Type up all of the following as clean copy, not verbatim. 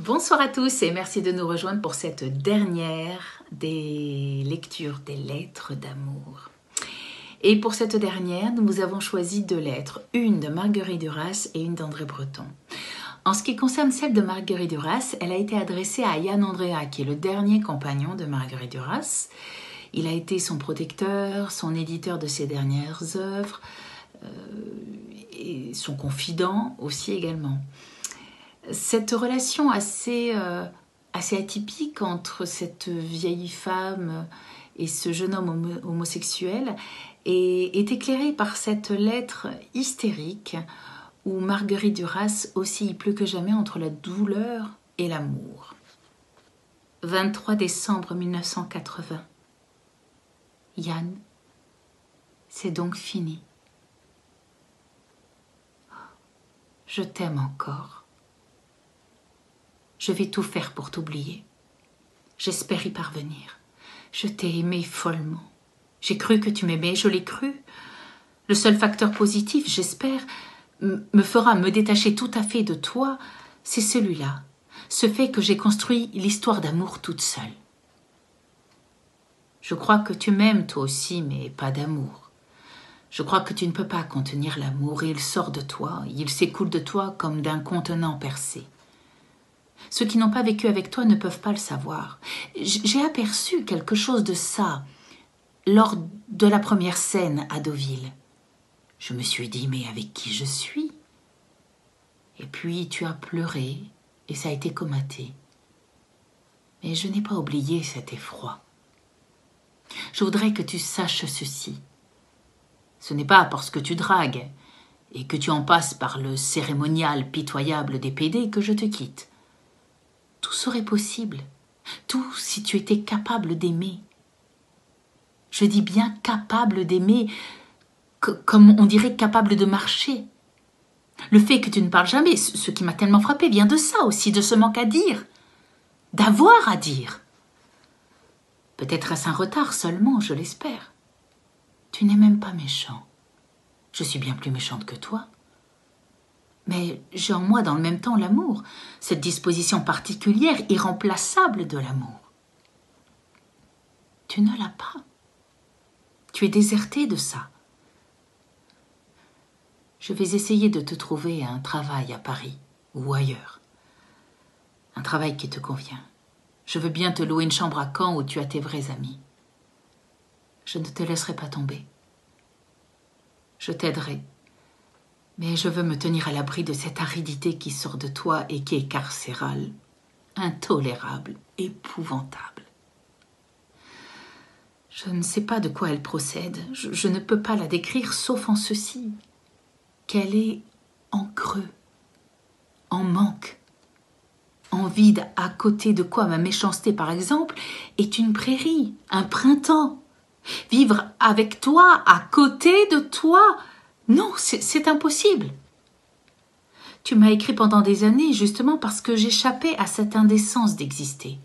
Bonsoir à tous et merci de nous rejoindre pour cette dernière des lectures des lettres d'amour. Et pour cette dernière, nous avons choisi 2 lettres, une de Marguerite Duras et une d'André Breton. En ce qui concerne celle de Marguerite Duras, elle a été adressée à Yann Andrea, qui est le dernier compagnon de Marguerite Duras. Il a été son protecteur, son éditeur de ses dernières œuvres, et son confident aussi également. Cette relation assez atypique entre cette vieille femme et ce jeune homme homosexuel est éclairée par cette lettre hystérique où Marguerite Duras oscille plus que jamais entre la douleur et l'amour. 23 décembre 1980. Yann, c'est donc fini. Je t'aime encore. Je vais tout faire pour t'oublier. J'espère y parvenir. Je t'ai aimé follement. J'ai cru que tu m'aimais, je l'ai cru. Le seul facteur positif, j'espère, me fera me détacher tout à fait de toi, c'est celui-là, ce fait que j'ai construit l'histoire d'amour toute seule. Je crois que tu m'aimes toi aussi, mais pas d'amour. Je crois que tu ne peux pas contenir l'amour, il sort de toi, il s'écoule de toi comme d'un contenant percé. Ceux qui n'ont pas vécu avec toi ne peuvent pas le savoir. J'ai aperçu quelque chose de ça lors de la première scène à Deauville. Je me suis dit, mais avec qui je suis? Et puis tu as pleuré, et ça a été comaté. Mais je n'ai pas oublié cet effroi. Je voudrais que tu saches ceci. Ce n'est pas parce que tu dragues et que tu en passes par le cérémonial pitoyable des PD que je te quitte. Tout serait possible, tout si tu étais capable d'aimer. Je dis bien capable d'aimer, comme on dirait capable de marcher. Le fait que tu ne parles jamais, ce qui m'a tellement frappé, vient de ça aussi, de ce manque à dire, d'avoir à dire. Peut-être est-ce un retard seulement, je l'espère. Tu n'es même pas méchant. Je suis bien plus méchante que toi. Mais j'ai en moi dans le même temps l'amour, cette disposition particulière, irremplaçable de l'amour. Tu ne l'as pas. Tu es déserté de ça. Je vais essayer de te trouver un travail à Paris ou ailleurs. Un travail qui te convient. Je veux bien te louer une chambre à Caen où tu as tes vrais amis. Je ne te laisserai pas tomber. Je t'aiderai. Mais je veux me tenir à l'abri de cette aridité qui sort de toi et qui est carcérale, intolérable, épouvantable. Je ne sais pas de quoi elle procède, je ne peux pas la décrire sauf en ceci, qu'elle est en creux, en manque, en vide, à côté de quoi ma méchanceté, par exemple, est une prairie, un printemps. Vivre avec toi, à côté de toi, non, c'est impossible. Tu m'as écrit pendant des années justement parce que j'échappais à cette indécence d'exister.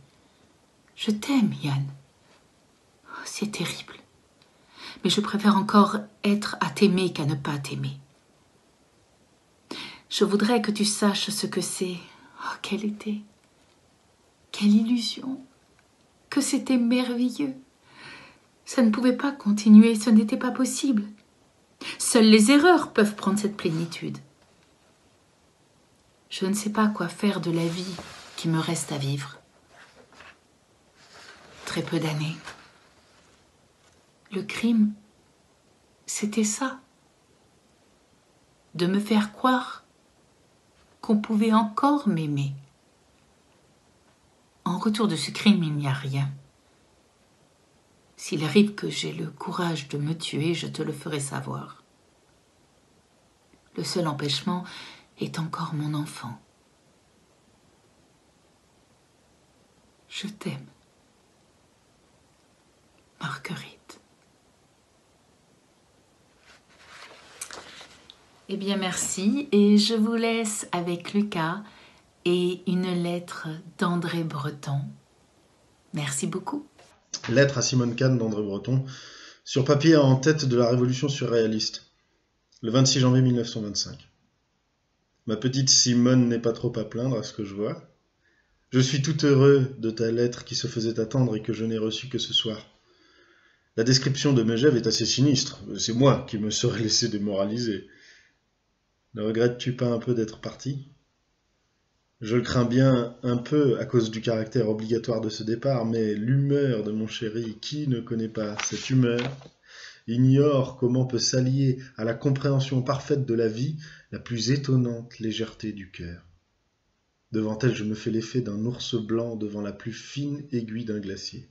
Je t'aime, Yann. C'est terrible. Mais je préfère encore être à t'aimer qu'à ne pas t'aimer. Je voudrais que tu saches ce que c'est. Oh, quel été. Quelle illusion. Que c'était merveilleux. Ça ne pouvait pas continuer, ce n'était pas possible. Seules les erreurs peuvent prendre cette plénitude. Je ne sais pas quoi faire de la vie qui me reste à vivre. Très peu d'années. Le crime, c'était ça. De me faire croire qu'on pouvait encore m'aimer. En retour de ce crime, il n'y a rien. S'il arrive que j'ai le courage de me tuer, je te le ferai savoir. Le seul empêchement est encore mon enfant. Je t'aime. Marguerite. Eh bien, merci. Et je vous laisse avec Lucas et une lettre d'André Breton. Merci beaucoup. Lettre à Simone Khan d'André Breton, sur papier en tête de la révolution surréaliste, le 26 janvier 1925. Ma petite Simone n'est pas trop à plaindre à ce que je vois. Je suis tout heureux de ta lettre qui se faisait attendre et que je n'ai reçue que ce soir. La description de Megève est assez sinistre. C'est moi qui me serais laissé démoraliser. Ne regrettes-tu pas un peu d'être parti ? Je le crains bien un peu à cause du caractère obligatoire de ce départ, mais l'humeur de mon chéri, qui ne connaît pas cette humeur, ignore comment peut s'allier à la compréhension parfaite de la vie la plus étonnante légèreté du cœur. Devant elle, je me fais l'effet d'un ours blanc devant la plus fine aiguille d'un glacier.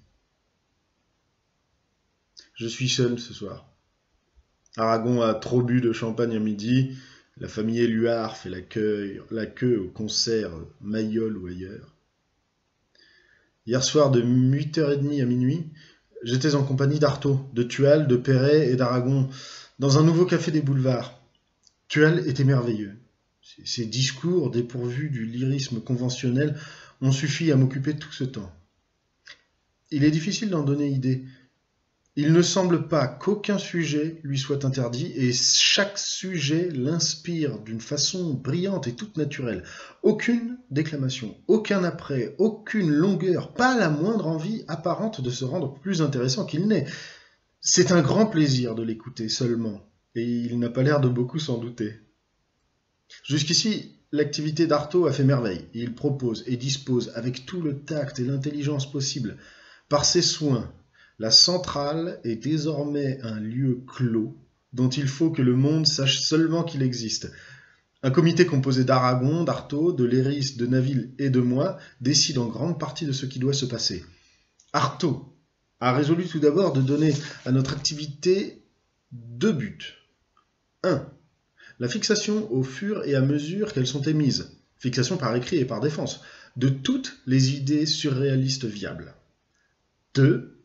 Je suis seul ce soir. Aragon a trop bu de champagne à midi, la famille Éluard fait la queue au concert Mayol ou ailleurs. Hier soir, de 8h30 à minuit, j'étais en compagnie d'Artaud, de Thual, de Perret et d'Aragon, dans un nouveau café des boulevards. Thual était merveilleux. Ses discours, dépourvus du lyrisme conventionnel, ont suffi à m'occuper tout ce temps. Il est difficile d'en donner idée. Il ne semble pas qu'aucun sujet lui soit interdit, et chaque sujet l'inspire d'une façon brillante et toute naturelle. Aucune déclamation, aucun après, aucune longueur, pas la moindre envie apparente de se rendre plus intéressant qu'il n'est. C'est un grand plaisir de l'écouter seulement, et il n'a pas l'air de beaucoup s'en douter. Jusqu'ici, l'activité d'Artaud a fait merveille. Il propose et dispose avec tout le tact et l'intelligence possible. Par ses soins, la centrale est désormais un lieu clos dont il faut que le monde sache seulement qu'il existe. Un comité composé d'Aragon, d'Artaud, de Léris, de Naville et de moi décide en grande partie de ce qui doit se passer. Artaud a résolu tout d'abord de donner à notre activité 2 buts. 1. La fixation au fur et à mesure qu'elles sont émises, fixation par écrit et par défense, de toutes les idées surréalistes viables. 2.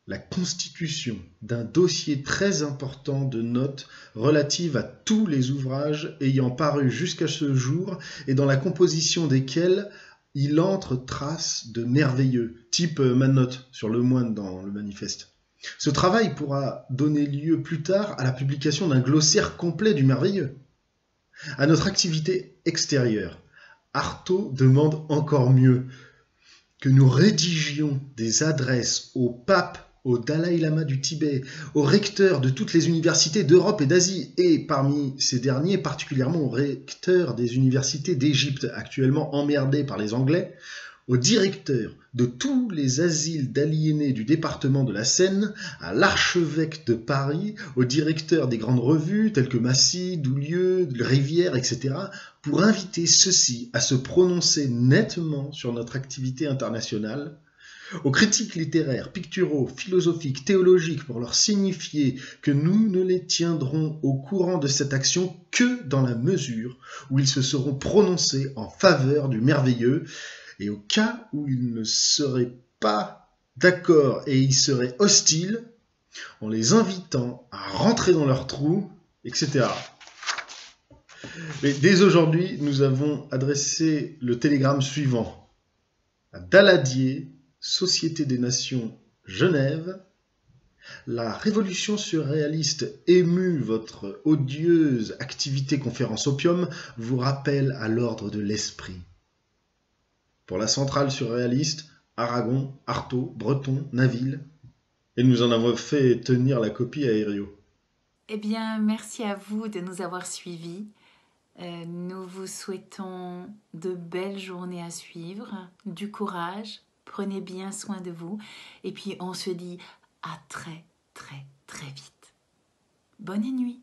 La constitution d'un dossier très important de notes relatives à tous les ouvrages ayant paru jusqu'à ce jour et dans la composition desquels il entre trace de merveilleux, type ma note sur le moine dans le manifeste. Ce travail pourra donner lieu plus tard à la publication d'un glossaire complet du merveilleux. À notre activité extérieure, Artaud demande encore mieux que nous rédigions des adresses au pape, au Dalaï-Lama du Tibet, aux recteurs de toutes les universités d'Europe et d'Asie, et parmi ces derniers, particulièrement aux recteurs des universités d'Égypte, actuellement emmerdés par les Anglais, aux directeurs de tous les asiles d'aliénés du département de la Seine, à l'archevêque de Paris, aux directeurs des grandes revues telles que Massy, Doulieu, Rivière, etc., pour inviter ceux-ci à se prononcer nettement sur notre activité internationale, aux critiques littéraires, picturaux, philosophiques, théologiques, pour leur signifier que nous ne les tiendrons au courant de cette action que dans la mesure où ils se seront prononcés en faveur du merveilleux, et au cas où ils ne seraient pas d'accord et y seraient hostiles, en les invitant à rentrer dans leur trou, etc. Mais dès aujourd'hui, nous avons adressé le télégramme suivant à Daladier, Société des Nations, Genève. La révolution surréaliste émue votre odieuse activité conférence opium vous rappelle à l'ordre de l'esprit. Pour la centrale surréaliste, Aragon, Artaud, Breton, Naville, et nous en avons fait tenir la copie à Herriot. Eh bien, merci à vous de nous avoir suivis. Nous vous souhaitons de belles journées à suivre, du courage, prenez bien soin de vous, et puis on se dit à très, très, très vite. Bonne nuit.